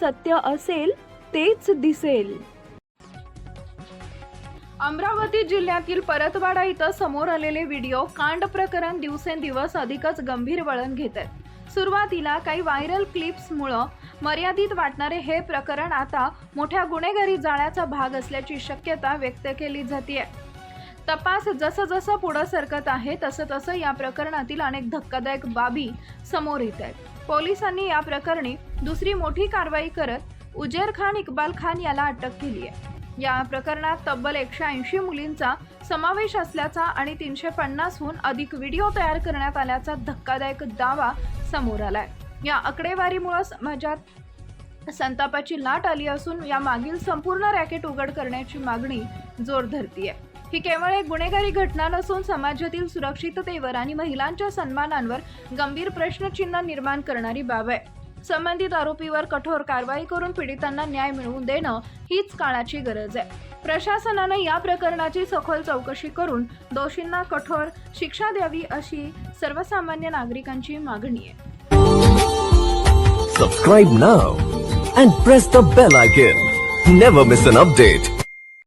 सत्य असेल तेच दिसेल. अमरावती जिल्ह्यातील परतवाडा इथं समोर आलेले व्हिडिओ कांड प्रकरण दिवसेंदिवस अधिकच गंभीर वळण घेत आहे. सुरुवातीला काही व्हायरल क्लिप्समुळे मर्यादित वाटणारे हे प्रकरण आता मोठ्या गुन्हेगारी जाळ्याचा भाग असल्याची शक्यता व्यक्त केली जाते. तपास जसं पुढे सरकत आहे तसं या प्रकरणातील अनेक धक्कादायक बाबी समोर येत आहेत. पोलिसांनी या प्रकरणी दुसरी मोठी कारवाई करत उजेर खान इक्बाल खान याला अटक केली आहे. या प्रकरणात तब्बल 180 मुलींचा समावेश असल्याचा आणि 350हून अधिक व्हिडिओ तयार करण्यात आल्याचा धक्कादायक दावा समोर आलाय. या आकडेवारीमुळे समाजात संतापाची लाट आली असून या मागील संपूर्ण रॅकेट उघड करण्याची मागणी जोर धरतीये. ही केवळ एक गुन्हेगारी घटना नसून समाजातील सुरक्षिततेवर आणि महिलांच्या सन्मानावर गंभीर प्रश्नचिन्ह निर्माण करणारी बाब आहे. संबंधित आरोपीवर कठोर कारवाई करून पीडितांना न्याय मिळवून देणं हीच काळाची गरज आहे. प्रशासनाने या प्रकरणाची सखोल चौकशी करून दोषींना कठोर शिक्षा द्यावी अशी सर्वसामान्य नागरिकांची मागणी आहे. Subscribe now and press the bell icon. Never miss an update.